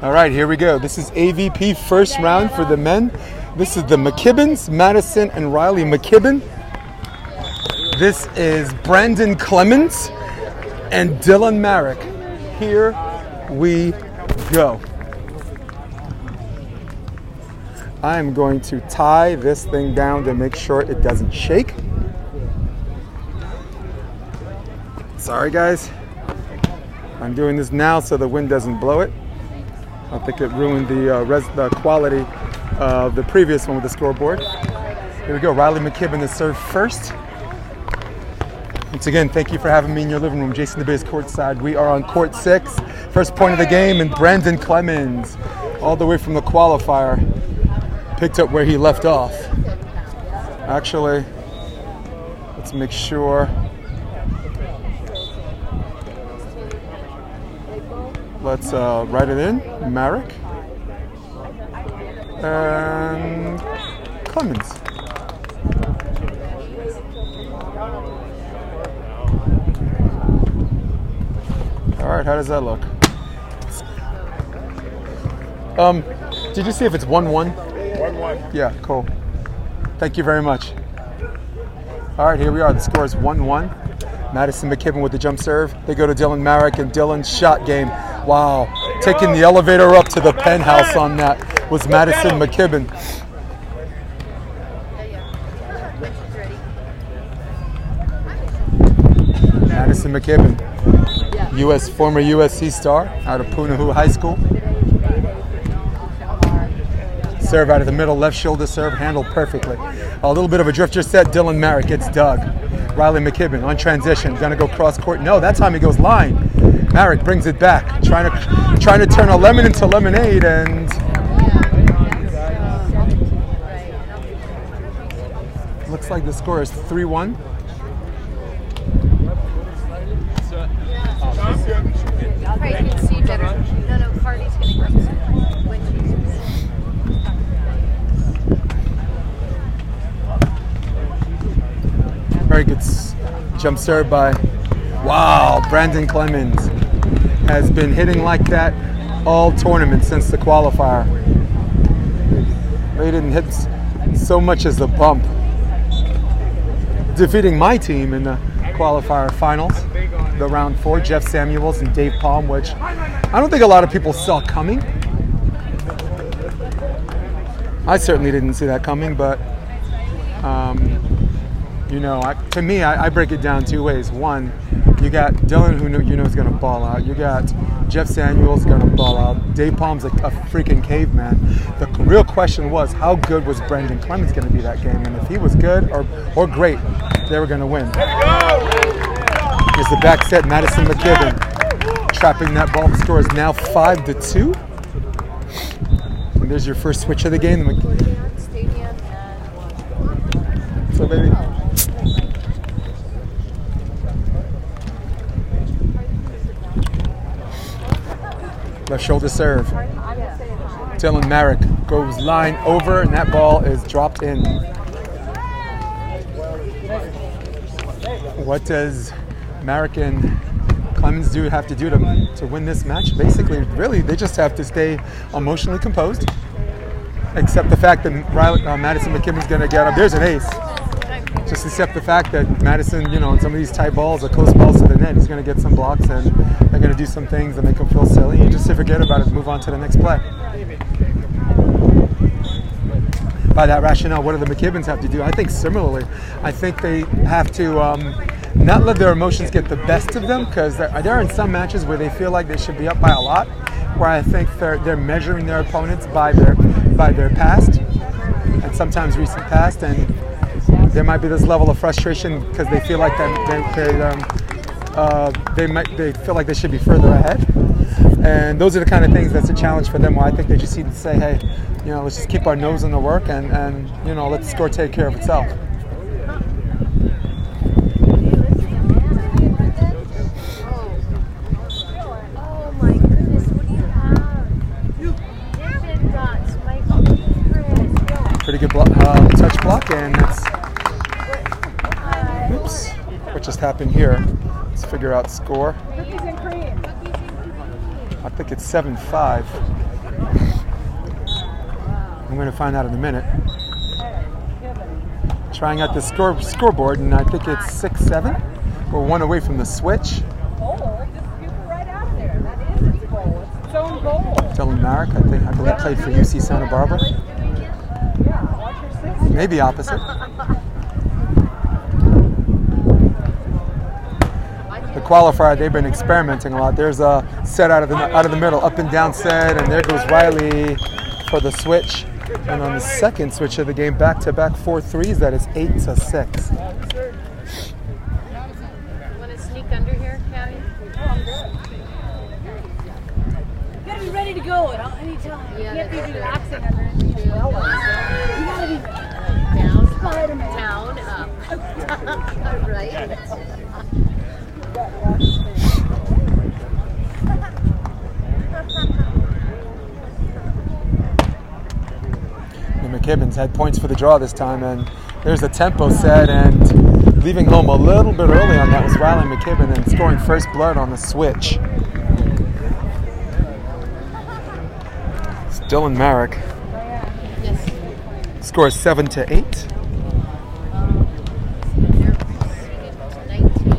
All right, here we go. This is AVP first round for the men. This is the McKibbins, Maddison and Riley McKibbin. This is Branden Clemens and Dylan Maarek. Here we go. I am going to tie this thing down to make sure it doesn't shake. Sorry guys, I'm doing this now so the wind doesn't blow it. I think it ruined the quality of the previous one with the scoreboard. Here we go, Riley McKibbin to serve first. Once again, thank you for having me in your living room. Jason DeBay's courtside. We are on court 6. First point of the game, and Branden Clemens, all the way from the qualifier, picked up where he left off. Actually, let's make sure. Let's write it in. Maarek and Clemens. All right, how does that look? Did you see if it's 1-1? 1-1. Yeah, cool. Thank you very much. All right, here we are. The score is 1-1. Maddison McKibbin with the jump serve. They go to Dylan Maarek, and Dylan's shot game. Wow. Taking the elevator up to the penthouse on that was Maddison McKibbin. Maddison McKibbin, former USC star out of Punahou High School. Serve out of the middle, left shoulder serve, handled perfectly. A little bit of a drifter set. Dylan Maarek gets dug. Riley McKibbin on transition, gonna go cross court. No, that time he goes line. Maarek brings it back, trying to turn a lemon into lemonade, and looks like the score is 3-1. Very good jump serve by, wow, Branden Clemens has been hitting like that all tournament since the qualifier. They didn't hit so much as a bump. Defeating my team in the qualifier finals, the round 4, Jeff Samuels and Dave Palm, which I don't think a lot of people saw coming. I certainly didn't see that coming, but you know, to me, I break it down 2 ways. One, you got Dylan, who you know is going to ball out. You got Jeff Samuels going to ball out. Dave Palm's a freaking caveman. The real question was, how good was Branden Clemens going to be that game? And if he was good or great, they were going to win. Here's the back set, Maddison McKibbin trapping that ball. The score is now 5-2. And there's your first switch of the game. So baby. Left shoulder serve. Dylan Maarek goes line over, and that ball is dropped in. What does Maarek and Clemens have to do to win this match? Basically, really, they just have to stay emotionally composed. Except the fact that Maddison McKibbin's going to get up. There's an ace. Just accept the fact that Maddison, you know, on some of these tight balls or close balls to the net, he's going to get some blocks and they're going to do some things that make him feel silly. You just forget about it and move on to the next play. By that rationale, what do the McKibbins have to do? I think similarly. I think they have to not let their emotions get the best of them, because there are in some matches where they feel like they should be up by a lot, where I think they're measuring their opponents by their past and sometimes recent past, and there might be this level of frustration because they feel like they feel like they should be further ahead. And those are the kind of things that's a challenge for them, where I think they just need to say, hey, you know, let's just keep our nose in the work and you know, let the score take care of itself. Oh my goodness, what do you have? Pretty good touch block, and it's, oops, what just happened here? Let's figure out score. Cookies and cream. I think it's 7-5. I'm going to find out in a minute. Trying out the scoreboard, and I think it's 6-7. We're one away from the switch. Dylan Maarek, I believe played for UC Santa Barbara. Maybe opposite. The qualifier, they've been experimenting a lot. There's a set out of the middle, up and down set, and there goes Riley for the switch. And on the second switch of the game, back-to-back 4 threes, that is 8-6. Want to sneak under here, Cabby? You gotta be ready to go at any time. You can't be relaxing under it. You gotta be Down, up. Right? The McKibbins had points for the draw this time, and there's a tempo set, and leaving home a little bit early on that was Riley McKibbin, and scoring first blood on the switch. It's Dylan Maarek. Yes. Scores 7-8.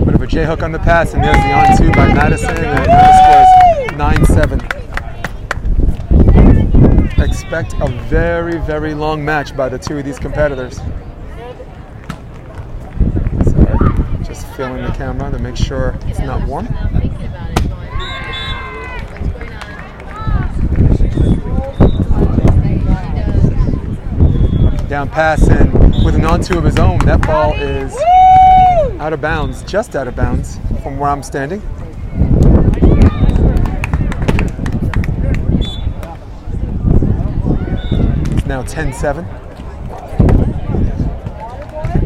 Bit of a J-hook on the pass, and there's the on-2 by Maddison, and that scores 9-7. Expect a very, very long match by the two of these competitors. Sorry, just feeling the camera to make sure it's not warm. I'm thinking about it. What's going on? Down pass, and with an on-2 of his own, that ball is out of bounds, just out of bounds from where I'm standing. It's now 10-7.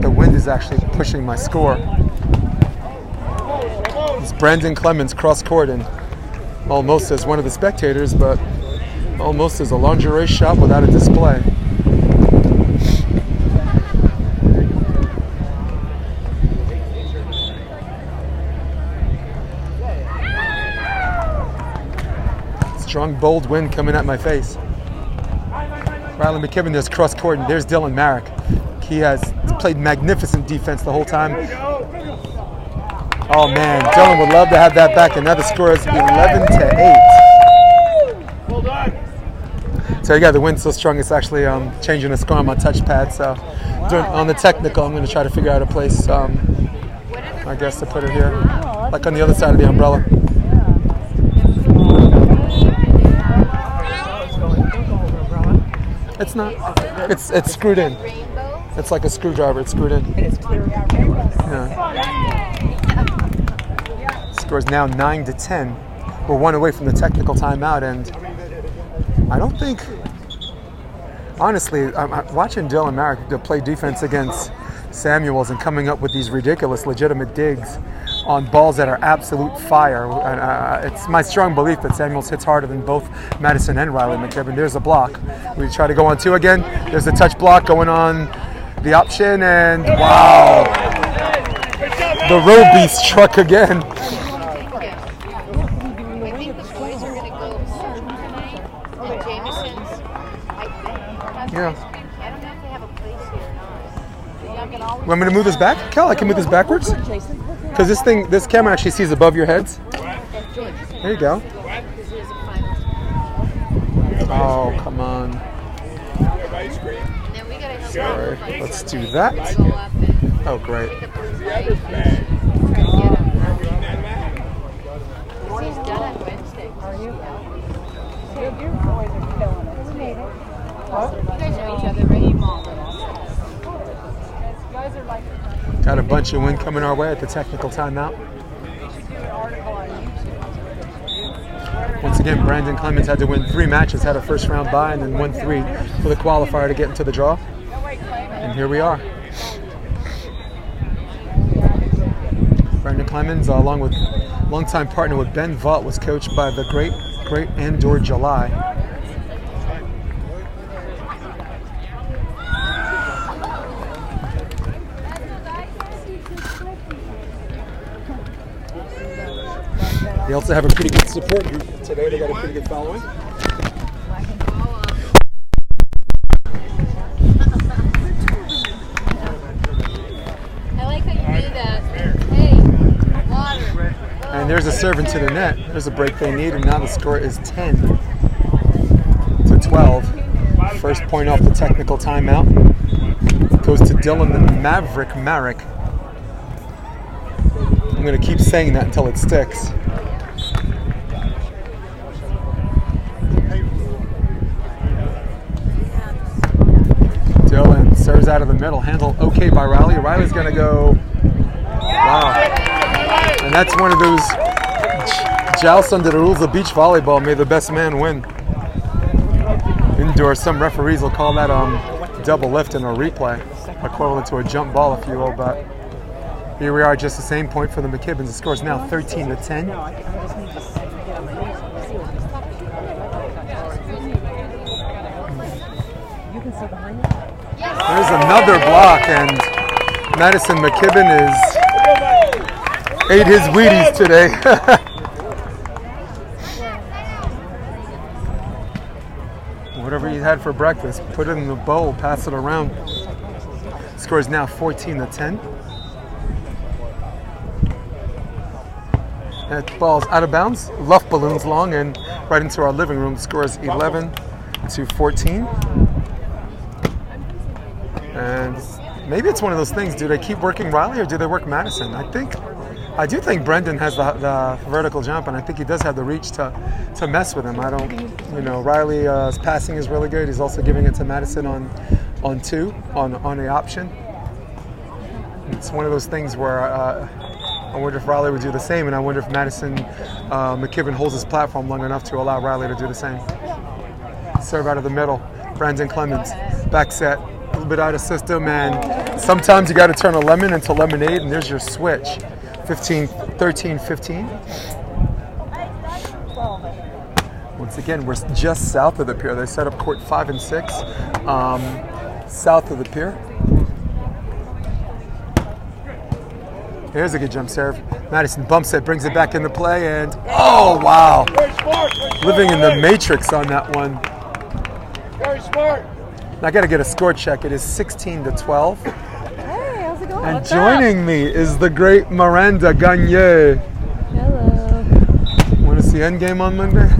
The wind is actually pushing my score. It's Branden Clemens cross court, and almost as one of the spectators, but almost as a lingerie shop without a display. Strong, bold wind coming at my face. Riley McKibbin, there's cross court, and there's Dylan Maarek. He has played magnificent defense the whole time. Oh man, Dylan would love to have that back, and now the score is 11-8. So yeah, the wind's so strong it's actually changing the score on my touchpad. So on the technical, I'm going to try to figure out a place, I guess, to put it here, like on the other side of the umbrella. It's not. It's screwed in. It's like a screwdriver. It's screwed in. Yeah. Score's now 9-10. We're one away from the technical timeout, and I don't think. Honestly, I'm watching Dylan Maarek play defense against Samuels and coming up with these ridiculous, legitimate digs on balls that are absolute fire. It's my strong belief that Samuels hits harder than both Maddison and Riley McKibbin. There's a block. We try to go on 2 again. There's a touch block going on the option, and wow. The road beast struck again. I think the boys are going to go tonight, and Jameson's, I think. Yeah. I don't know if they have a place here or not. Want me to move this back? Cal, I can move this backwards? Because this camera actually sees above your heads. There you go. Oh, come on. Sorry, let's do that. Oh, great. He's done on Wednesday. You guys know each other, right? Got a bunch of wind coming our way at the technical timeout. Once again, Branden Clemens had to win 3 matches, had a first round bye, and then won 3 for the qualifier to get into the draw. And here we are. Branden Clemens, along with longtime partner with Ben Vaught, was coached by the great Andor July. They also have a pretty good support group today. They got a pretty good following. And there's a serve into the net. There's a break they need, and now the score is 10-12. First point off the technical timeout goes to Dylan the Maverick Maarek. I'm going to keep saying that until it sticks. Dylan serves out of the middle, handled okay by Riley. Riley's going to go, wow. And that's one of those jousts under the rules of beach volleyball. May the best man win. Indoor, some referees will call that double lift in a replay, equivalent to a jump ball, if you will. But here we are, just the same point for the McKibbins. The score is now 13-10. There's another block, and Maddison McKibbin ate his Wheaties today. Whatever he had for breakfast, put it in the bowl, pass it around. Score is now 14-10. That ball's out of bounds, luff balloons long, and right into our living room. The score is 11-14. And maybe it's one of those things. Do they keep working Riley or do they work Maddison? I do think Branden has the vertical jump, and I think he does have the reach to mess with him. Riley's passing is really good. He's also giving it to Maddison on the option. It's one of those things where I wonder if Riley would do the same, and I wonder if Maddison McKibbin holds his platform long enough to allow Riley to do the same. Serve out of the middle. Branden Clemens, back set. A little bit out of system, and sometimes you got to turn a lemon into lemonade, and there's your switch. 13-15. Once again, we're just south of the pier. They set up court 5 and 6 south of the pier. Here's a good jump serve. Maddison bumps it, brings it back into play, and oh wow! Living in the matrix on that one. Very smart. I got to get a score check. It is 16-12. Hey, how's it going? And joining me is the great Miranda Gagne. Hello. Want to see Endgame on Monday?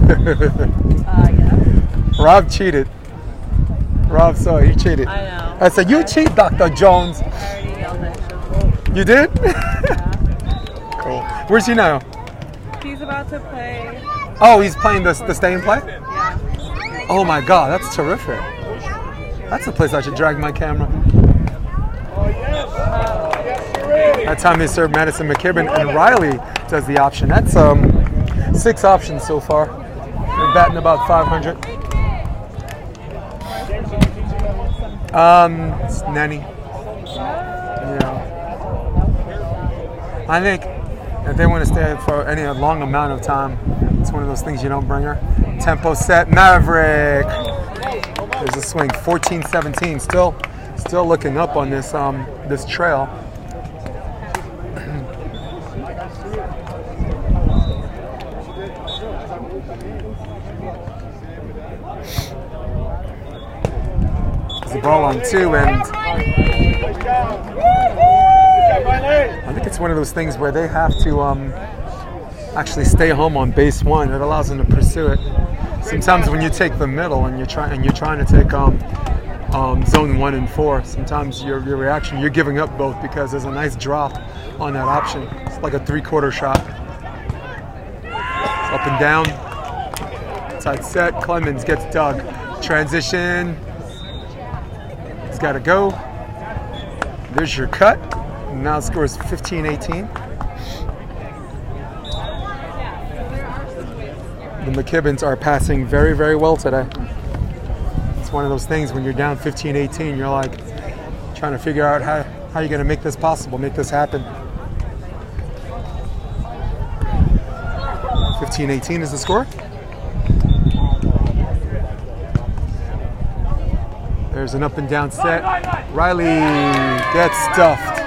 Yeah. Rob cheated. Rob saw it. He cheated. I know. I said, you cheat, Dr. Jones. I already yelled at you. You did? Yeah. Cool. Where's he now? He's about to play. Oh, he's playing the stay and play? Yeah. Oh my God, that's terrific. That's the place I should drag my camera. That time they served Maddison McKibbin, and Riley does the option. That's 6 options so far. We're batting about 500. It's Nanny. Yeah. I think if they want to stay for any long amount of time, it's one of those things you don't bring her. Tempo set, Maverick. There's a swing, 14-17. Still looking up on this this trail. There's a ball on 2, and I think it's one of those things where they have to actually stay home on base 1. It allows them to pursue it. Sometimes when you take the middle and you're trying to take zone 1 and 4, sometimes your reaction, you're giving up both because there's a nice drop on that option. It's like a 3/4 shot. It's up and down. Tight set. Clemens gets dug. Transition. He's got to go. There's your cut. Now the score is 15-18. The McKibbins are passing very, very well today. It's one of those things when you're down 15-18, you're like trying to figure out how you're going to make this possible, make this happen. 15-18 is the score. There's an up and down set. Riley gets stuffed.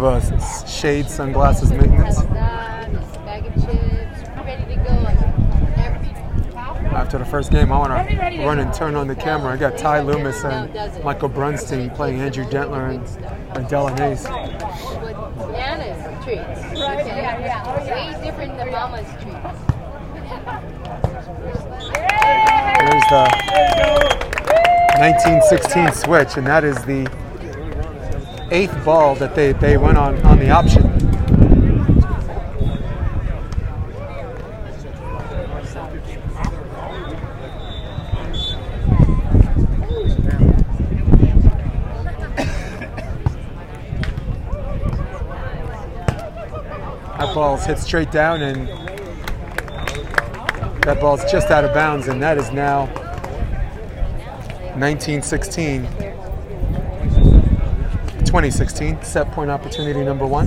of a shade sunglasses maintenance. Bag of chips, ready to go. After the first game, I want to run and turn on the camera. I got Ty Loomis and Michael Brunstein playing Andrew Dentler and Dylan Hayes. With Anna's treats. Way different than Mama's treats. There's the 1916 switch, and that is the 8th ball that they went on the option. That ball's hit straight down, and that ball's just out of bounds, and that is now 1916. 2016, set point opportunity number 1.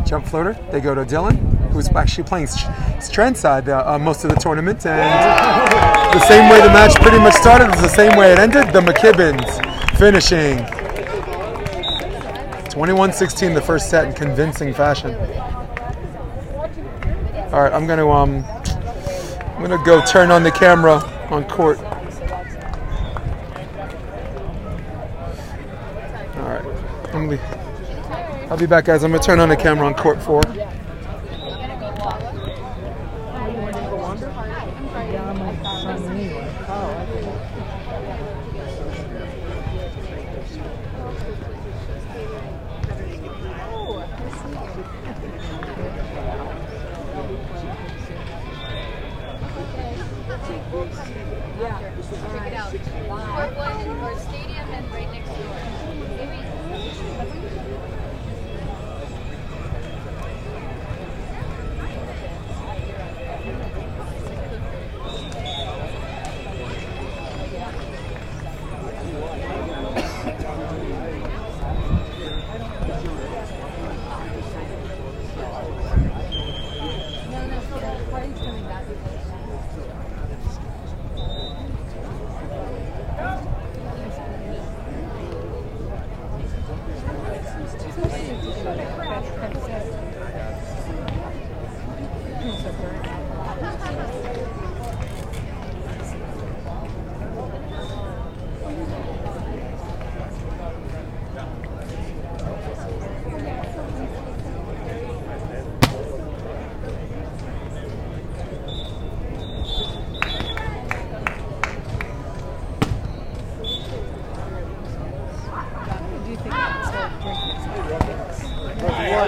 Jump floater, they go to Dylan, who's actually playing strand side most of the tournament, and the same way the match pretty much started was the same way it ended. The McKibbins finishing 21-16 the first set in convincing fashion. All right, I'm gonna go turn on the camera on court. All right, I'll be back, guys. I'm gonna turn on the camera on court 4. Check it out. Court 1 or stadium and right next door.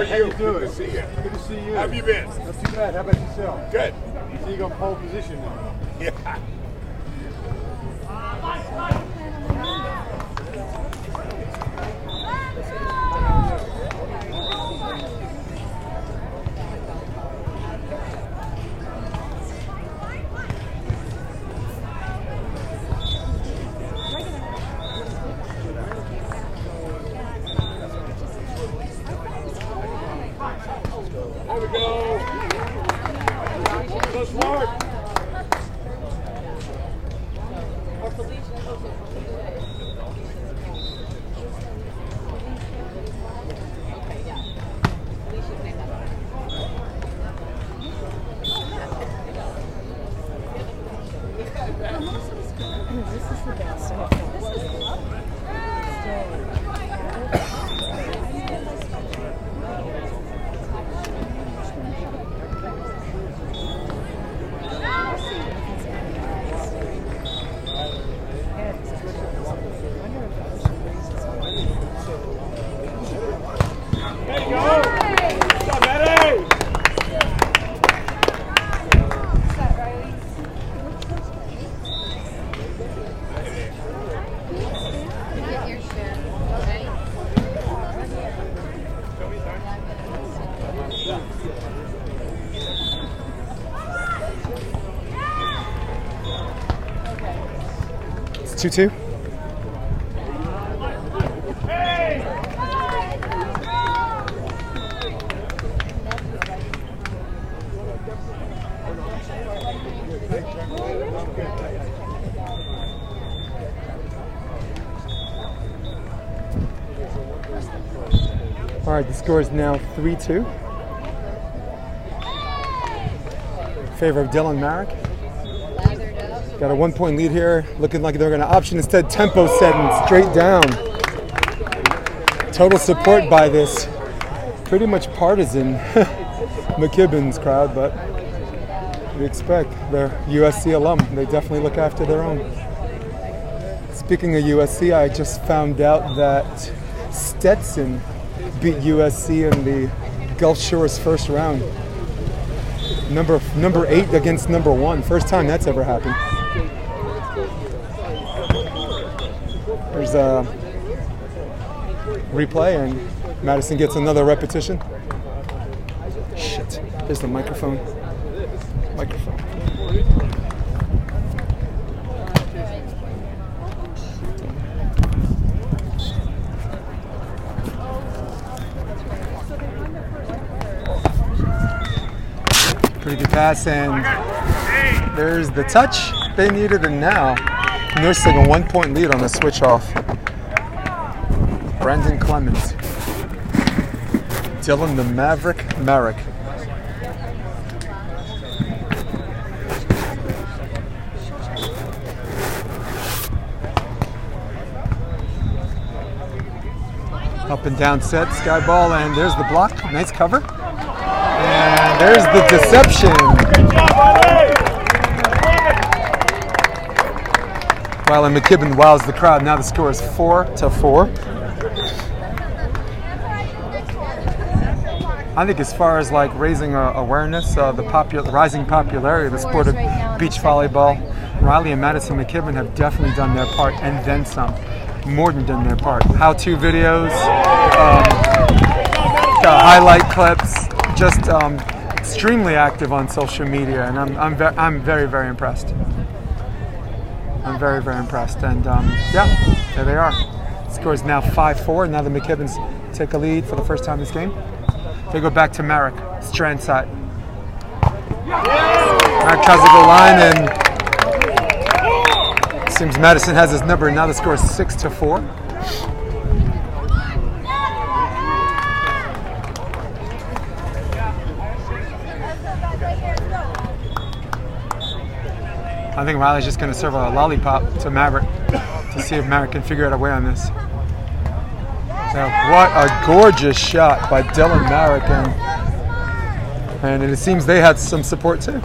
How you doing? Good to see you. Good to see you. How have you been? Not too bad. How about yourself? Good. So you got pole position now? Yeah. There we go. Go smart. This is the best. This is lovely. There you go. What's up, Maddie? Get your share. Ready? It's 2-2. All right, the score is now 3-2. In favor of Dylan Maarek. Got a 1-point lead here. Looking like they're going to option instead. Tempo setting straight down. Total support by this pretty much partisan McKibbins crowd, but we expect they're USC alum. They definitely look after their own. Speaking of USC, I just found out that Stetson beat USC in the Gulf Shores first round. Number 8 against number 1. First time that's ever happened. There's a replay and Maddison gets another repetition. Shit. There's the microphone. Pretty good pass, and there's the touch they needed, and now nursing a 1-point lead on the switch off. Branden Clemens. Dylan the Maverick Maarek. Up and down set, sky ball, and there's the block. Nice cover. And there's the deception. While McKibbin wows the crowd. Now the score is 4-4. I think as far as like raising awareness, the rising popularity of the sport of beach volleyball, Riley and Maddison McKibbin have definitely done their part and then some. More than done their part. How-to videos, highlight clips, just extremely active on social media, and I'm very, very impressed. I'm very, very impressed, and yeah, there they are. The score is now 5-4. Now the McKibbins take a lead for the first time this game. They go back to Maarek, strand side. Maarek tries to go line, and seems Maddison has his number. Now the score is 6-4. I think Riley's just going to serve a lollipop to Maverick to see if Maarek can figure out a way on this. Now, what a gorgeous shot by Dylan Maarek, and it seems they had some support too.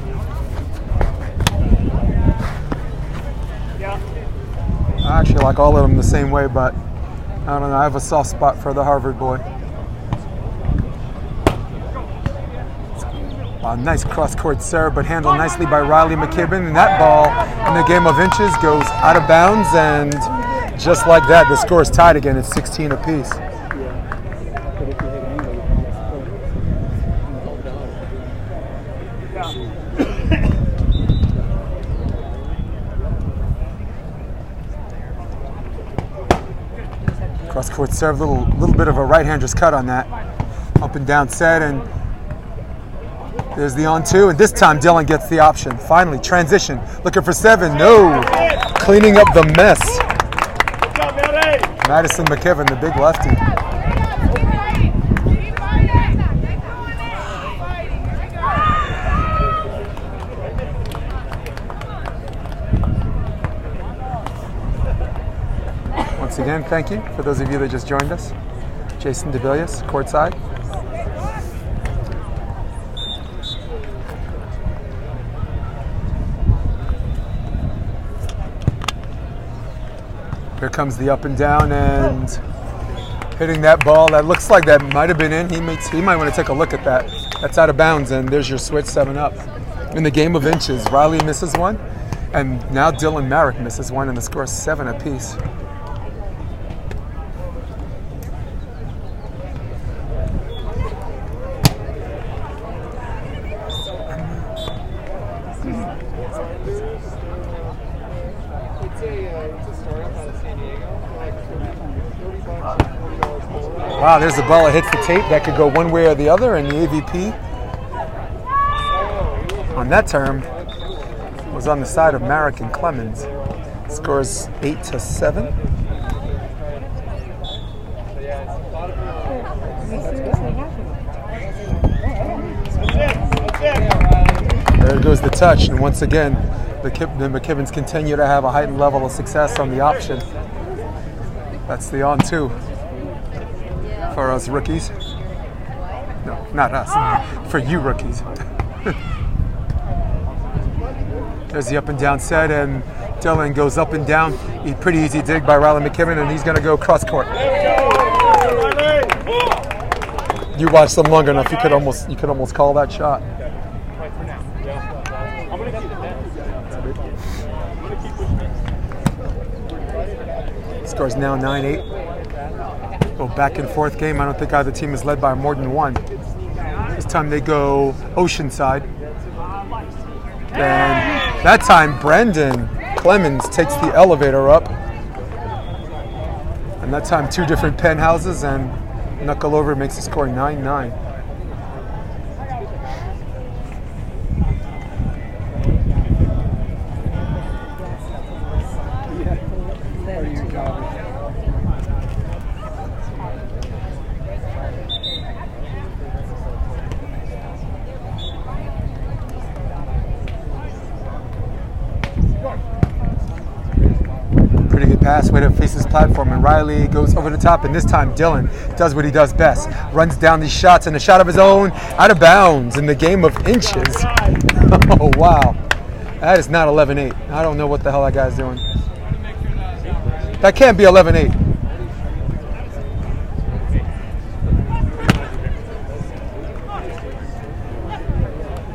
I actually like all of them the same way, but I don't know, I have a soft spot for the Harvard boy. A nice cross-court serve, but handled nicely by Riley McKibbin. And that ball, in the game of inches, goes out of bounds, and just like that, the score is tied again. It's 16 apiece. Cross-court serve, little bit of a right-hander's cut on that. Up and down set, and there's the on-2, and this time Dylan gets the option. Finally, transition, looking for 7. No! Cleaning up the mess. Maddison McKibbin, the big lefty. Once again, thank you for those of you that just joined us. Jason DeVilliers, courtside. Here comes the up and down, and hitting that ball. That looks like that might have been in. He might want to take a look at that. That's out of bounds, and there's your switch 7-up. In the game of inches, Riley misses one, and now Dylan Maarek misses one, and the score is 7 apiece. Wow, there's the ball that hits the tape. That could go one way or the other, and the AVP on that term was on the side of Maarek and Clemens. Scores 8-7. There goes the touch, and once again, the McKibbins continue to have a heightened level of success on the option. That's the on two for us rookies. No, not us. For you rookies. There's the up and down set, and Dylan goes up and down. Pretty easy dig by Riley McKibbin, and he's going to go cross court. You watched them long enough, you could almost call that shot. Score's now 9-8. Go back and forth game. I don't think either team is led by more than one. This time they go Oceanside. And that time Branden Clemens takes the elevator up. And that time 2 different penthouses, and knuckle over makes the score 9-9. Pretty good pass, way to face his platform, and Riley goes over the top, and this time Dylan does what he does best. Runs down these shots, and a shot of his own out of bounds in the game of inches. Oh, wow. That is not 11-8. I don't know what the hell that guy's doing. That can't be 11-8.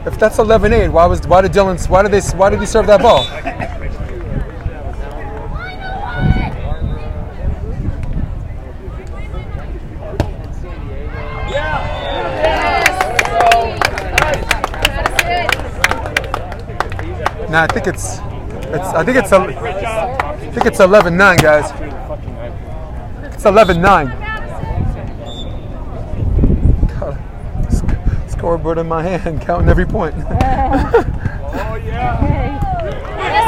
If that's 11-8, why did he serve that ball? Nah, I think it's 11-9, guys. It's 11-9. Scoreboard in my hand, counting every point.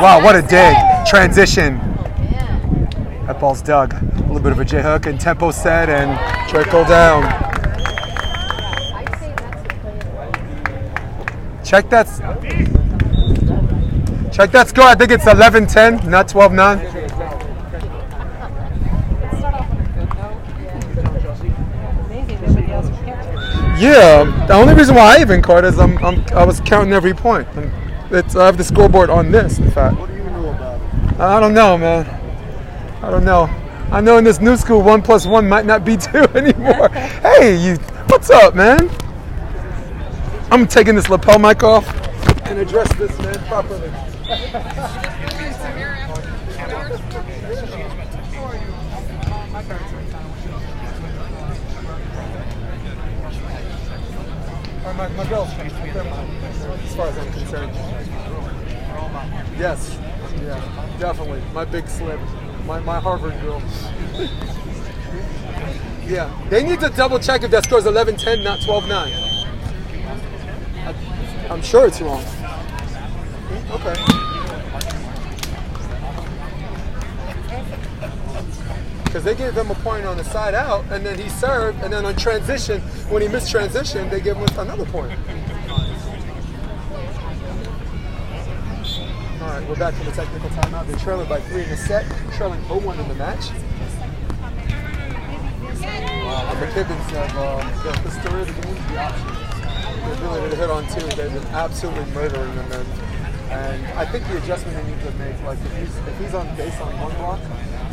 Wow, what a dig. Transition. That ball's dug. A little bit of a J-hook and tempo set and trickle down. Check that score. I think it's 11-10, not 12-9. Yeah, the only reason why I even caught is I was counting every point. I have the scoreboard on this, in fact. What do you know about it? I don't know, man. I don't know. I know in this new school, 1 + 1 might not be 2 anymore. Hey, what's up, man? I'm taking this lapel mic off and address this man properly. My girl's as far as I'm concerned. Yes, yeah, definitely. My big slip, my Harvard girl. Yeah, they need to double check if that score's 11-10, not 12-9. I'm sure it's wrong. Okay. Because they gave him a point on the side out, and then he served, and then on transition, when he missed transition, they gave him another point. All right, we're back from the technical timeout. They're trailing by 3 in the set, trailing 0-1 in the match. The McKibbins have the story of the game, the options. The ability to hit on 2, they've been absolutely murdering them, and I think the adjustment they need to make, like if he's on base on one block,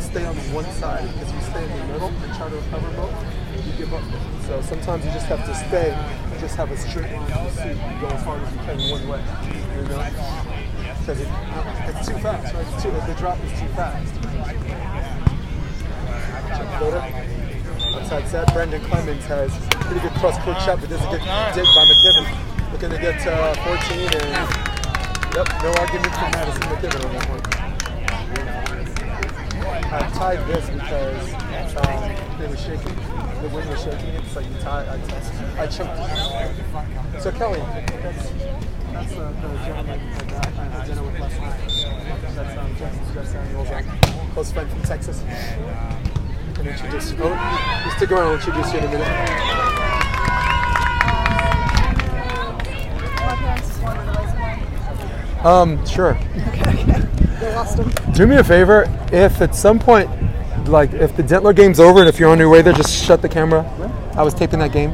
stay on one side, because if you stay in the middle and try to recover both, you give up. So sometimes you just have to stay and just have a straight line to see and go as hard as you can one way, you know? Because it's too fast, right? The drop is too fast. Check floater. Outside set, Branden Clemens has a pretty good cross-court shot, but there's a good dig by McKibbin. Looking to get 14, and yep, no argument for Maddison McKibbin on that one. I tied this because they were shaking. The wind was shaking it, so you tie. I choked it. So Kelly, that's the gentleman that I had dinner with last night. That's Jeff Samuels, close friend from Texas. And introduce you. Oh, just stick around. I'll introduce you in a minute. My parents just wanted to raise money. Sure. Okay. They lost him. Do me a favor, if at some point, like if the Detler game's over and if you're on your way there, just shut the camera. I was taping that game.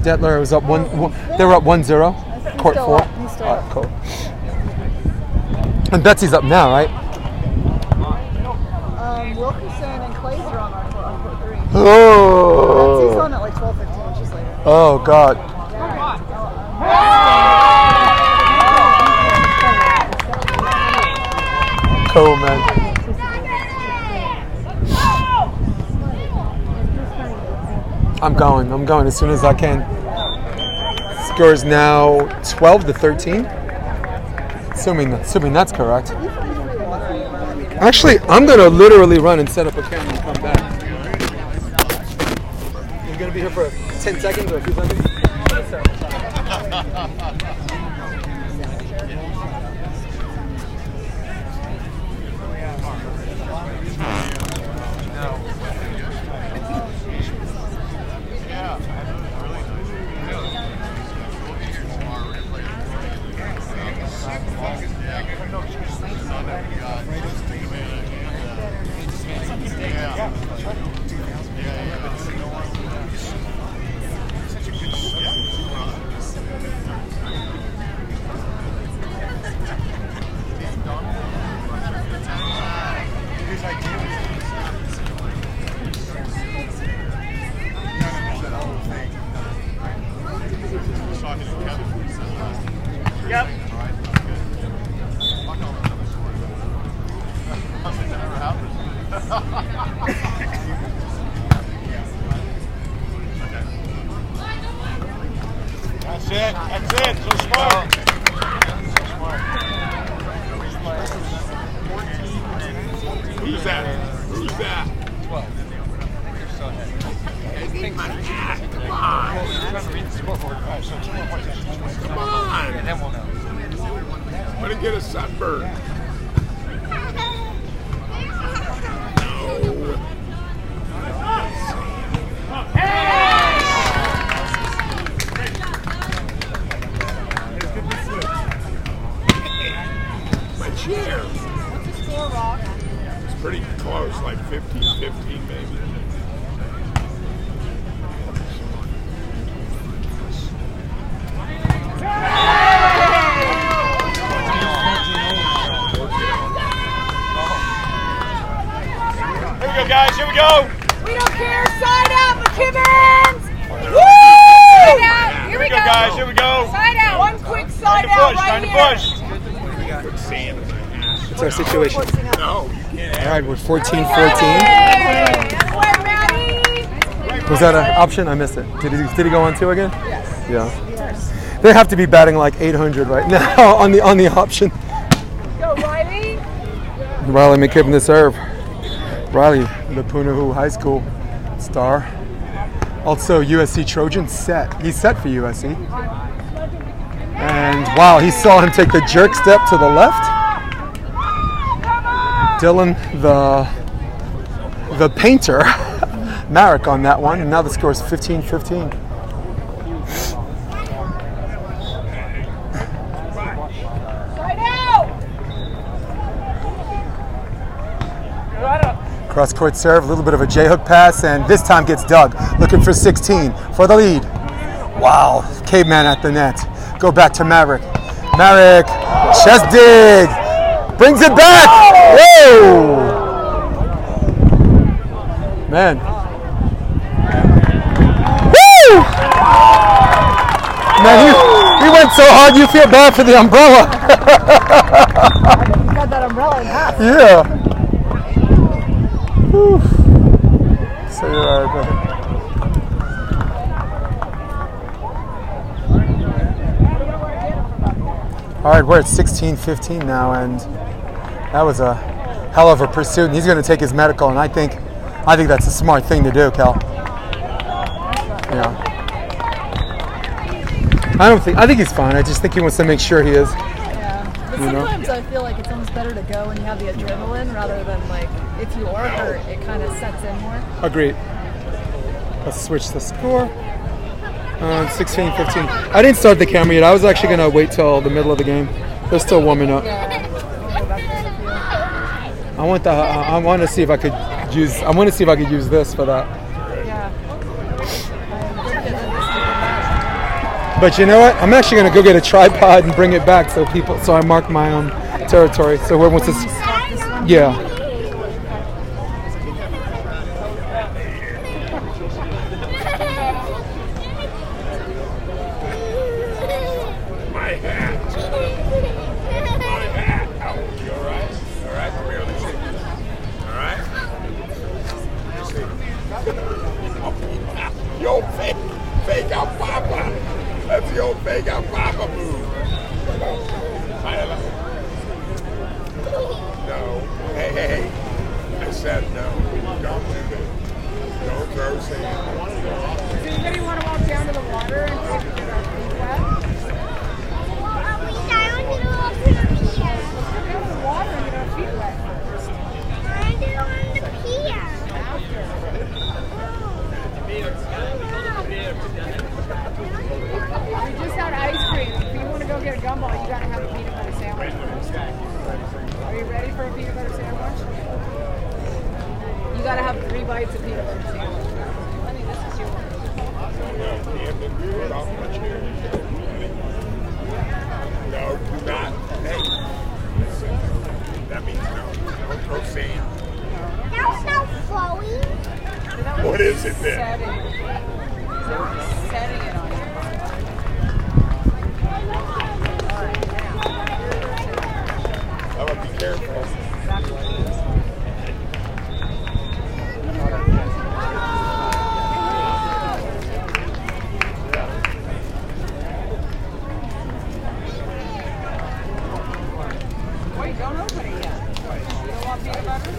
Detler was up they were up 1-0. Court 4. He's still up. Cool. And Betsy's up now, right? Wilkerson and Clay's are on court 3. Oh. Betsy's on at like 12-15 inches later. Oh God. Cool, man. I'm going as soon as I can. Score is now 12-13. Assuming that's correct. Actually, I'm gonna literally run and set up a camera and come back. You're gonna be here for 10 seconds or a few seconds? Yep. That's it. So smart. Who's that? 12. Come on. And then we'll know. Want to get a sunburn? My chair. What's the score, Rock? It's pretty close, like 15-15 maybe. Here we go, guys. Here we go. We don't care. Side out, McKibbins! Woo! Side out. Here we go. Guys. Here we go. Side out. One quick side out right here. Time to push. Put sand in my ass. What's our situation? No, you can't. All right, we're 14-14. Hey, that's why, Maddie. Was that an option? I missed it. Did he go on 2 again? Yes. Yeah. They have to be batting like 800 right now on the option. Go, Riley. Riley McKibbin to serve. Riley, the Punahou High School star. Also USC Trojan set. He's set for USC. And wow, he saw him take the jerk step to the left. Dylan, the painter, Maarek on that one. And now the score is 15-15. Cross court serve, a little bit of a J-hook pass, and this time gets dug. Looking for 16 for the lead. Wow, caveman at the net. Go back to Maarek. Maarek, chest dig, brings it back. Whoa! Man. Woo! Man, he went so hard you feel bad for the umbrella. You got that umbrella in half. Yeah. Whew. So you're all right, brother. All right, we're at 16-15 now, and that was a hell of a pursuit. And he's going to take his medical, and I think that's a smart thing to do, Cal. Yeah. I think he's fine. I just think he wants to make sure he is. Yeah. But sometimes I feel like it's almost better to go when you have the adrenaline rather than like if you are hurt, it kind of sets in more. Agreed. Let's switch the score. 16-15. I didn't start the camera yet. I was actually going to wait till the middle of the game. They're still warming up. Yeah. I want to see if I could use. I want to see if I could use this for that. Yeah. But you know what? I'm actually gonna go get a tripod and bring it back so I mark my own territory. So whoever wants to. Yeah. What is it then? Setting it on your I'm gonna be careful. Wait, don't open it yet. You don't want peanut butter?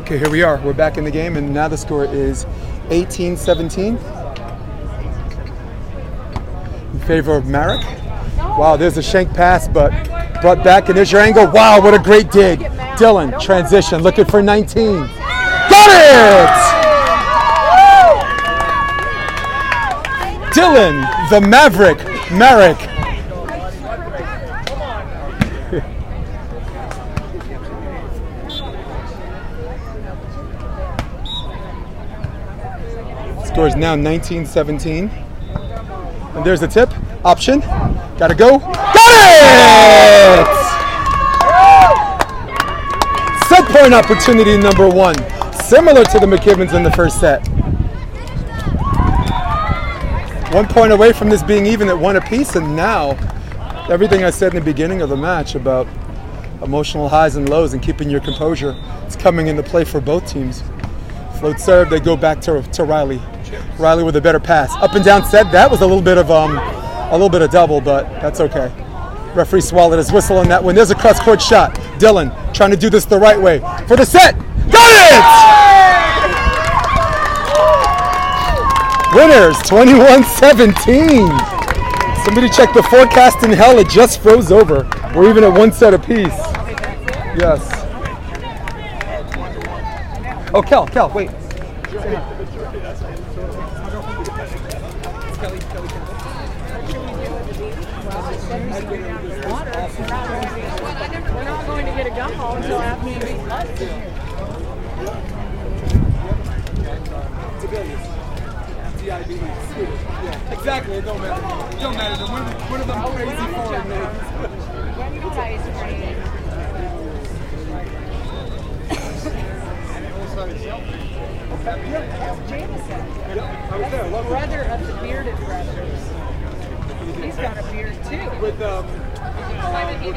Okay, here we are. We're back in the game, and now the score is 18-17 in favor of Maarek. Wow, there's a shank pass, but brought back, and there's your angle. Wow, what a great dig. Dylan, transition, looking for 19. Got it! Dylan, the Maverick, Maarek. Score is now 19-17. And there's the tip. Option. Gotta go. Got it! Set point opportunity number one. Similar to the McKibbins in the first set. 1 point away from this being even at one apiece, and now everything I said in the beginning of the match about emotional highs and lows and keeping your composure is coming into play for both teams. Float serve, they go back to Riley. Riley with a better pass. Up and down set. That was a little bit of double, but that's okay. Referee swallowed his whistle on that one. There's a cross-court shot. Dylan trying to do this the right way. For the set. Got it! Winners, 21-17. Somebody check the forecast in hell. It just froze over. We're even at one set apiece. Yes. Oh, Kel, wait. We're not going to get a gumball until after you eat lunch. Exactly, it don't matter. It don't matter. One of them crazy foreign names. Brother of the bearded brothers. He's got a beard too. With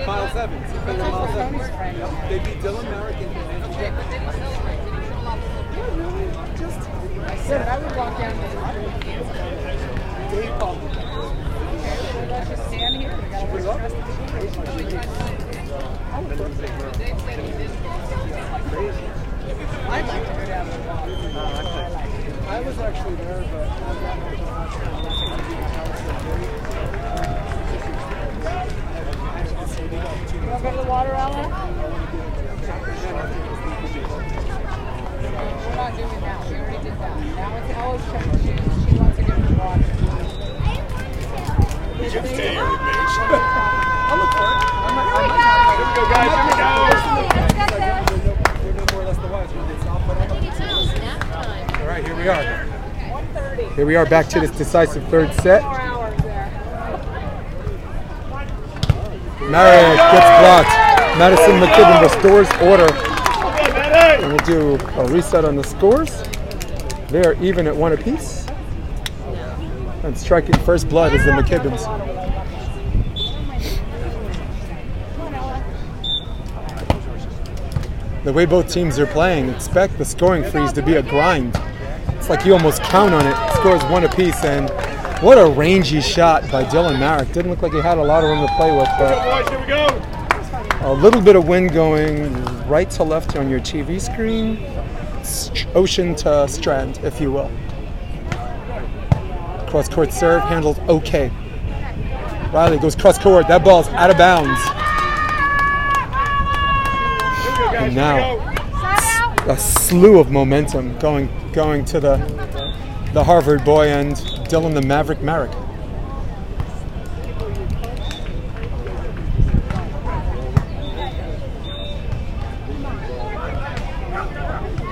Miles Evans. They beat Dylan Maarek and I said I would walk down to the let's just stand here. We gotta wait for the rest of the I'd like to go down the walk. I was actually there, but You want to go to the water, Ella? We're not doing that. We already did that. Now it's Ella's turn. She wants to go to the water. You should stay here with me. I'll look for it. Here we go, guys. Here we go. All right, here we are. Here we are back to this decisive third set. Maarek gets blocked. Maddison McKibbin restores order. And we'll do a reset on the scores. They are even at one apiece. And striking first blood is the McKibbins. The way both teams are playing, expect the scoring freeze to be a grind. It's like you almost count on it. Scores one apiece, and what a rangy shot by Dylan Maarek. Didn't look like he had a lot of room to play with, but Here we go. a little bit of wind going right to left on your TV screen. Ocean to strand, if you will. Cross court serve, handled okay. Riley goes cross court, that ball's out of bounds. And now, a slew of momentum going to the Harvard boy and Dylan the Maverick Maarek.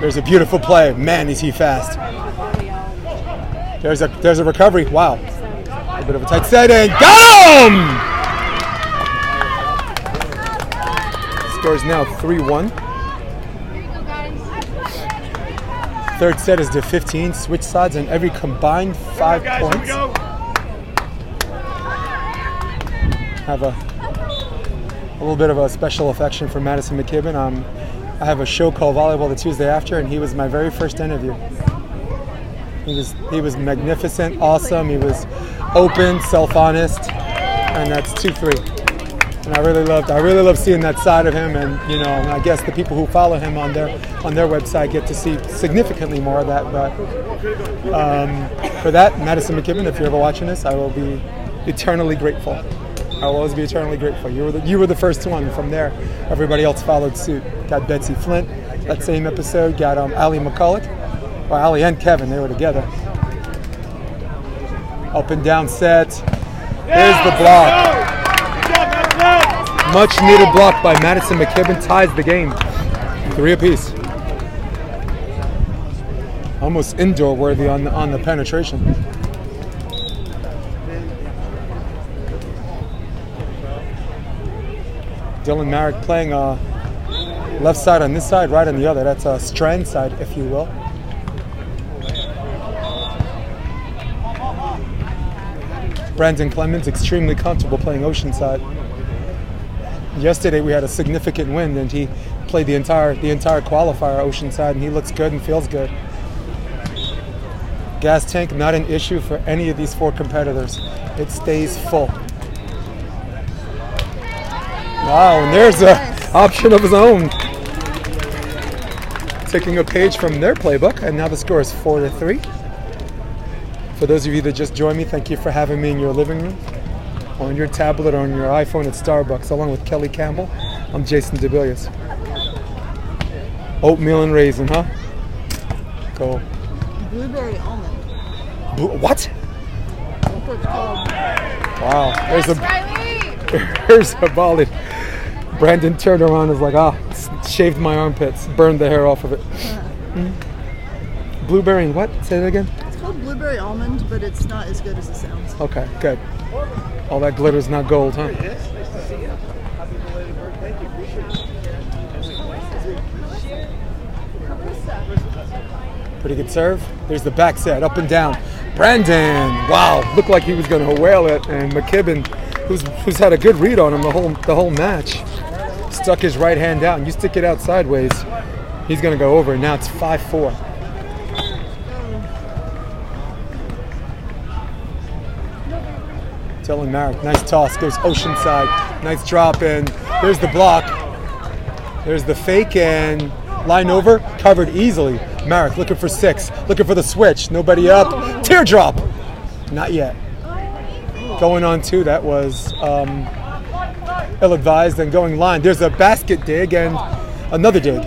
There's a beautiful play. Man, is he fast. There's a recovery. Wow. A bit of a tight set and got him! Scores now 3-1. Third set is to 15. Switch sides and every combined 5 points. Have a little bit of a special affection for Maddison McKibbin. I have a show called Volleyball the Tuesday After, and he was my very first interview. He was magnificent, awesome. He was open, self-honest, and that's 2-3. And I really love seeing that side of him. And I guess the people who follow him on their website get to see significantly more of that. But for that, Maddison McKibbin, if you're ever watching this, I will be eternally grateful. I will always be eternally grateful. You were the first one. From there, everybody else followed suit. Got Betsy Flint that same episode. Got Ali McCulloch. Well, Ali and Kevin, they were together. Up and down set. There's the block. Much needed block by Maddison McKibbin. Ties the game. 3 apiece. Almost indoor worthy on the penetration. Dylan Maarek playing left side on this side, right on the other. That's a strand side, if you will. Branden Clemens extremely comfortable playing Oceanside. Yesterday we had a significant wind, and he played the entire qualifier Oceanside, and he looks good and feels good. Gas tank not an issue for any of these 4 competitors. It stays full. Wow, and there's a option of his own. Taking a page from their playbook, and now the score is 4-3. For those of you that just joined me, thank you for having me in your living room, on your tablet, or on your iPhone at Starbucks, along with Kelly Campbell. I'm Jason DeBillius. Oatmeal and raisin, huh? Go. Blueberry almond. What? That's what it's called. Wow. There's a ball that Branden turned around and was like, shaved my armpits, burned the hair off of it. Blueberry and what? Say that again? It's called blueberry almond, but it's not as good as it sounds. Okay, good. All that glitter's not gold, huh? Pretty good serve. There's the back set, up and down. Branden, wow, looked like he was going to whale it, and McKibbin, who's had a good read on him the whole match, stuck his right hand out, and you stick it out sideways, he's going to go over. Now it's 5-4. Telling Maarek, nice toss, goes Oceanside, nice drop, and there's the block. There's the fake, and line over, covered easily. Maarek looking for 6, looking for the switch, nobody up, teardrop, not yet. Going on 2, that was ill-advised, and going line. There's a basket dig and another dig.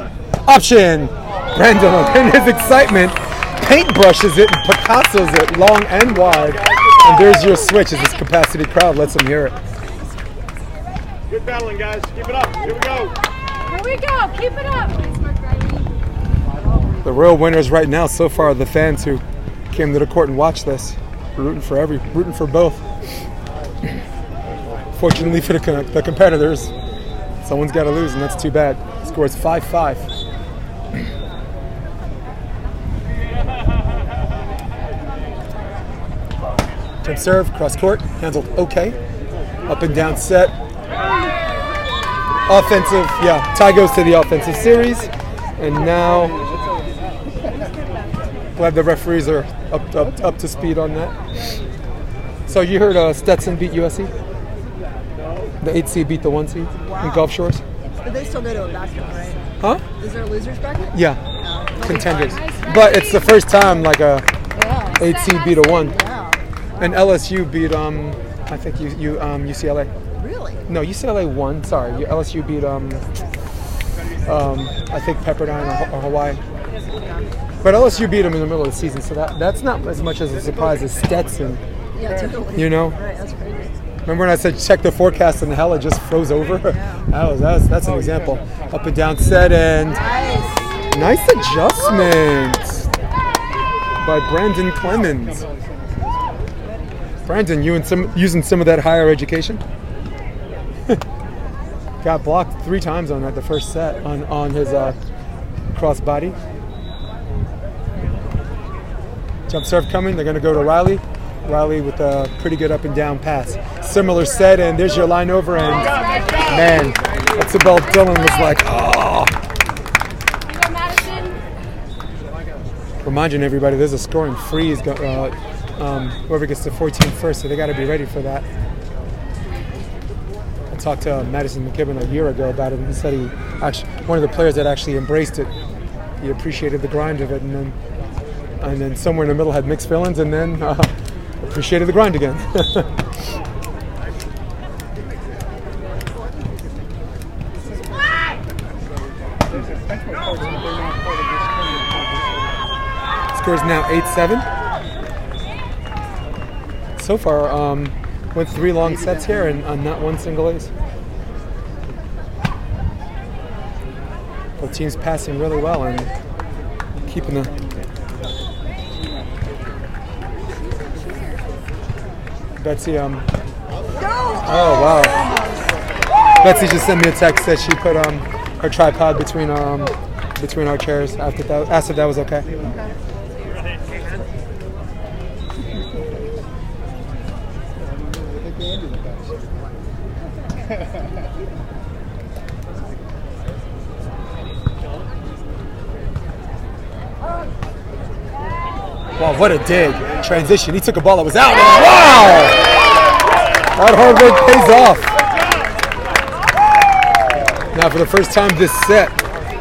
Option, Branden in his excitement, paintbrushes it and Picasso's it long and wide. And there's your switch as this capacity crowd lets them hear it. Good battling, guys. Keep it up. Here we go. Here we go. Keep it up. The real winners right now so far are the fans who came to the court and watched this. Rooting for both. Fortunately for the competitors, someone's got to lose, and that's too bad. The score is 5-5. Jump serve, cross court, handled okay. Up and down set. Offensive, yeah, tie goes to the offensive series. And now, glad the referees are up to speed on that. So you heard Stetson beat USC? The 8 seed beat the 1 seed in Gulf Shores? But they still go to a bracket, right? Huh? Is there a loser's bracket? Yeah, No. contenders. But it's the first time like a 8 seed beat a 1. Yeah. And LSU beat I think UCLA. Really? No, UCLA won. Sorry, LSU beat I think Pepperdine or Hawaii. But LSU beat them in the middle of the season, so that's not as much as a surprise as Stetson. Yeah, totally. You know? Right, that's crazy. Remember when I said check the forecast and hell it just froze over? Yeah. That's an example. Up and down set, and nice adjustment by Branden Clemens. Branden, using some of that higher education? Got blocked 3 times on that the first set on his cross body. Jump serve coming. They're going to go to Riley. Riley with a pretty good up and down pass. Similar set, and there's your line over, and man, that's about Dylan was like, oh. Maddison. Reminding everybody, there's a scoring freeze. Whoever gets to 14 first, so they got to be ready for that. I talked to Maddison McKibbin a year ago about it, and he said one of the players that actually embraced it. He appreciated the grind of it, and then somewhere in the middle had mixed feelings, and then appreciated the grind again. Score's now 8-7. So far, went 3 long sets here and not one single ace. Both teams passing really well and keeping the Betsy, oh wow. Betsy just sent me a text that she put her tripod between our chairs after that, asked if that was okay. Wow, what a dig. Transition. He took a ball that was out. Wow! That hard work pays off. Now for the first time this set,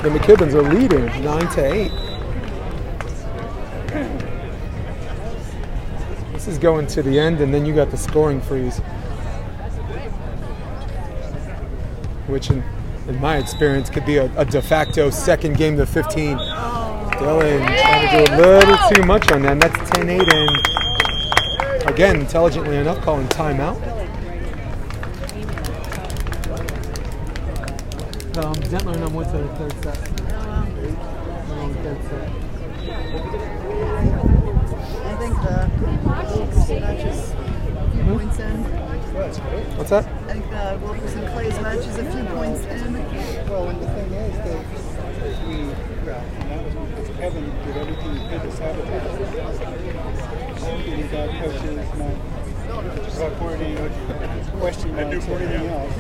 the McKibbins are leading 9-8. This is going to the end, and then you got the scoring freeze, which in my experience could be a de facto second game to 15. Dylan trying to do a little too much on that, and that's 10-8, and again, intelligently enough, calling timeout. Didn't learn on what's the third set. I think the match is a few points in. What's that? I think the Wilkerson Clay's match is a few points in. Well, and the thing is that and that was because Kevin did everything he could to sabotage it. Without coaches, not coordinating, question marks, everything else.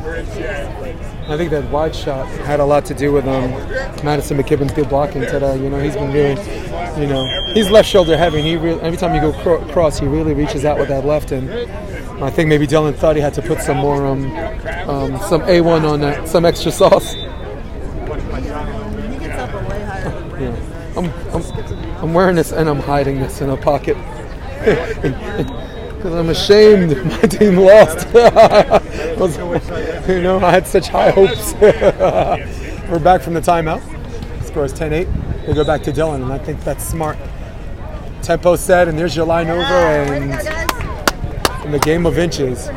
I think that wide shot had a lot to do with Maddison McKibbin's good blocking today. You know, he's been really, you know, he's left shoulder heavy. And he every time you go across, he really reaches out with that left. And I think maybe Dylan thought he had to put some more, some A1 on that, some extra sauce. He gets up way higher than Branden. Yeah. I'm wearing this and I'm hiding this in a pocket because I'm ashamed my team lost. You know, I had such high hopes. We're back from the timeout. Score is 10-8. They go back to Dylan, and I think that's smart. Tempo set, and there's your line over, and in the game of inches.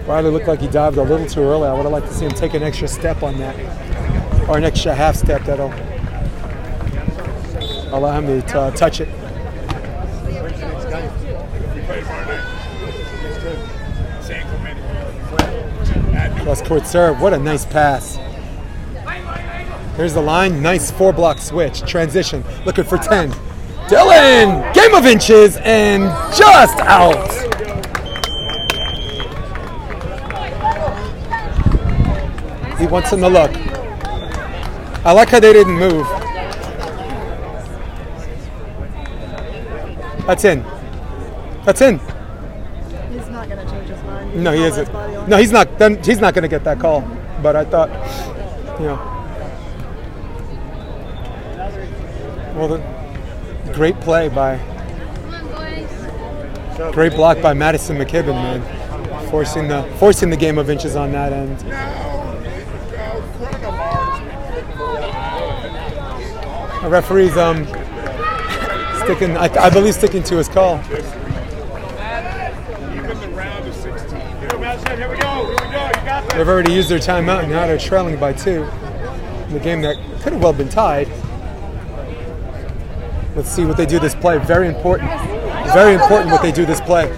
Riley looked like he dived a little too early. I would have liked to see him take an extra step on that, or an extra half step that'll allow him to touch it. Cross court serve. What a nice pass. Here's the line. Nice 4-block switch. Transition. Looking for 10. Dylan! Game of inches and just out. He wants him to look. I like how they didn't move. That's in. That's in. He's not going to change his mind. No, he isn't. No, he's not. Then he's not going to get that call. But I thought, you know, well, the great play by, great block by Maddison McKibbin, man, forcing the game of inches on that end. The referee's sticking, I believe, sticking to his call. They've already used their timeout, and now they're trailing by 2 in the game that could have well been tied. Let's see what they do this play. Very important. Very important what they do this play.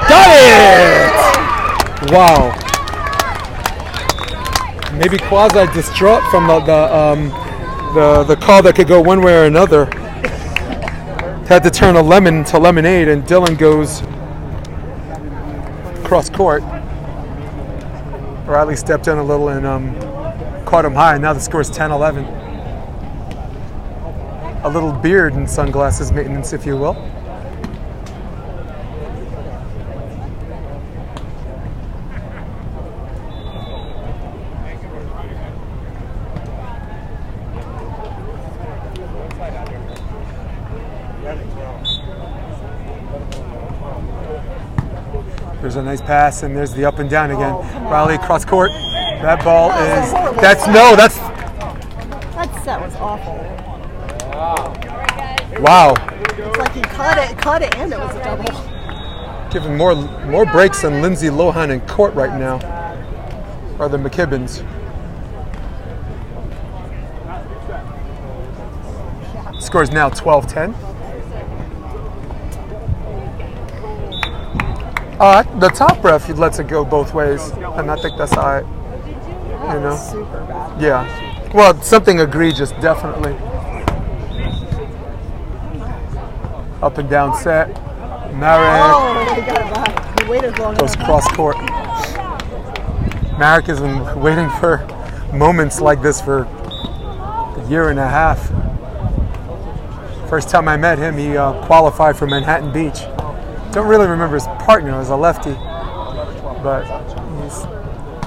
Got it! Wow. Maybe quasi distraught from the call that could go one way or another. Had to turn a lemon to lemonade, and Dylan goes cross court. Riley stepped in a little and caught him high, and now the score is 10-11. A little beard and sunglasses maintenance, if you will. There's a nice pass, and there's the up and down again. Riley cross court. That ball is. That set was awful. Wow. It's like he caught it, and it was a double. Giving more breaks than Lindsay Lohan in court right now, or the McKibbins. Score's now 12-10. The top ref lets it go both ways, and I think that's all right. You know? Super bad. Yeah. Well, something egregious, definitely. Up and down set. Maarek. Oh, he got it back. He waited long Goes enough. cross court. Maarek has been waiting for moments like this for a year and a half. First time I met him, he qualified for Manhattan Beach. Don't really remember his partner as a lefty. but he's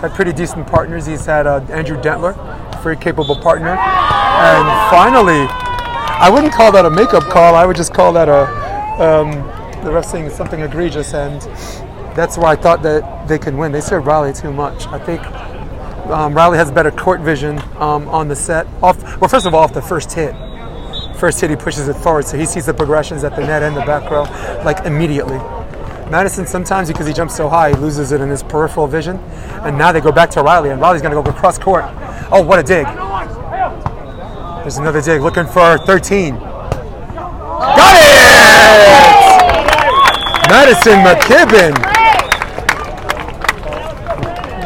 had pretty decent partners. He's had Andrew Dentler, a very capable partner. And finally, I wouldn't call that a makeup call. I would just call that the ref saying something egregious, and that's why I thought that they could win. They served Riley too much. I think Riley has better court vision on the set. First of all, off the first hit. First hit, he pushes it forward, so he sees the progressions at the net and the back row, like immediately. Maddison, sometimes because he jumps so high, he loses it in his peripheral vision. And now they go back to Riley, and Riley's going to go across court. Oh, what a dig. There's another dig, looking for 13. Got it! Maddison McKibbin.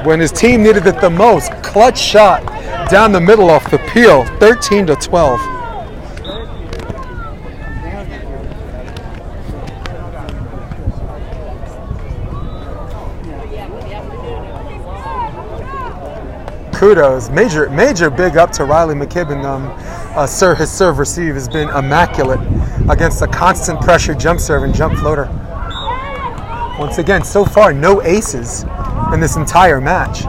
When his team needed it the most, clutch shot down the middle off the peel, 13-12. Kudos, major big up to Riley McKibbin. His serve receive has been immaculate against a constant pressure jump serve and jump floater. Once again, so far no aces in this entire match.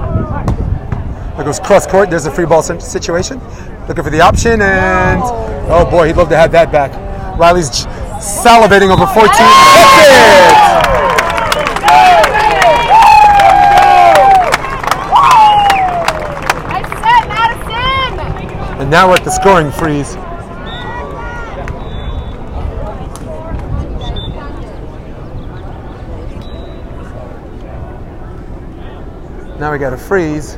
There goes cross court. There's a free ball situation. Looking for the option, and oh boy, he'd love to have that back. Riley's salivating over 14. That's it! And now we're at the scoring freeze. Now we got a freeze.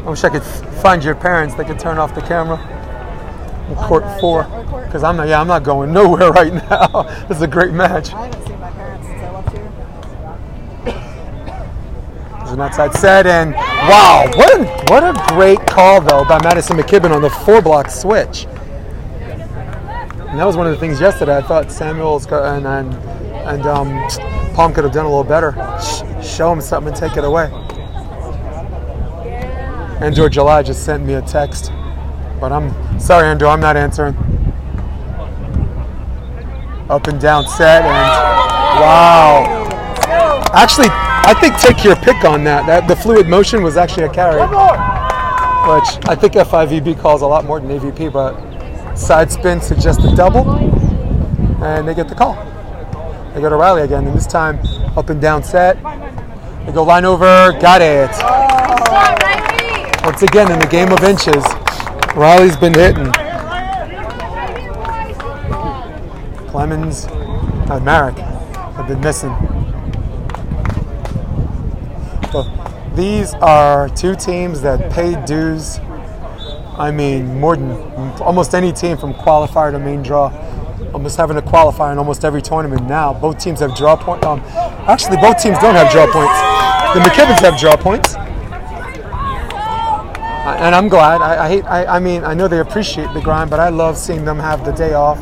I wish I could find your parents. They could turn off the camera. In court 4, because I'm not going nowhere right now. This is a great match. I haven't seen my parents since I left here. There's an outside set, and wow, what a great call though by Maddison McKibbin on the 4-block switch. And that was one of the things yesterday. I thought Samuels and Palm could have done a little better. Show him something and take it away. Andrew July just sent me a text, but I'm sorry, Andrew, I'm not answering. Up and down set, and wow. Actually, I think take your pick on that. The fluid motion was actually a carry, which I think FIVB calls a lot more than AVP, but side spin suggests a double, and they get the call. They go to Riley again, and this time up and down set. They go line over, got it. Once again, in the game of inches, Riley's been hitting. Clemens and Maarek have been missing. So these are two teams that paid dues. I mean, more than almost any team from qualifier to main draw. Almost having a qualifier in almost every tournament now. Both teams have draw points. Actually, both teams don't have draw points. The McKibbins have draw points. And I'm glad. I mean, I know they appreciate the grind, but I love seeing them have the day off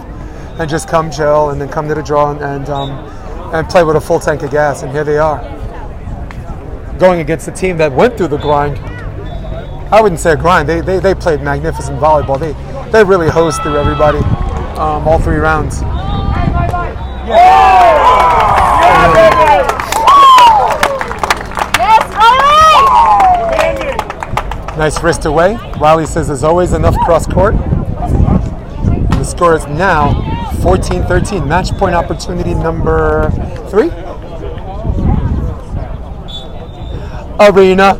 and just come chill and then come to the draw and play with a full tank of gas. And here they are, going against a team that went through the grind. I wouldn't say a grind. They played magnificent volleyball. They really hosed through everybody, all 3 rounds. Nice wrist away. Riley says there's always enough cross court. And the score is now 14-13. Match point opportunity number 3. Arena.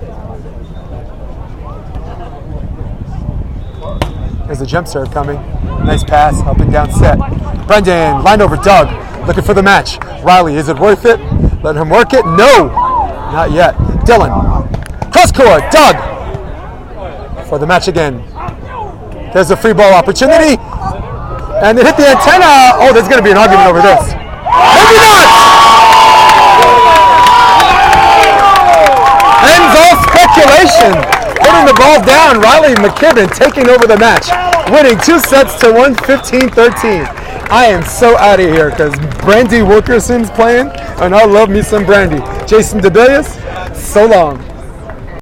There's a jump serve coming. Nice pass, up and down set. Branden, line over Doug, looking for the match. Riley, is it worth it? Let him work it? No, not yet. Dylan, cross court, Doug, for the match again. There's a free ball opportunity, and they hit the antenna. Oh, there's going to be an argument over this. Maybe not! Ends all speculation. Putting the ball down, Riley McKibbin taking over the match, winning 2 sets to 1, 15-13. I am so out of here because Brandy Wilkerson's playing, and I love me some Brandy. Jason DeBillius, so long.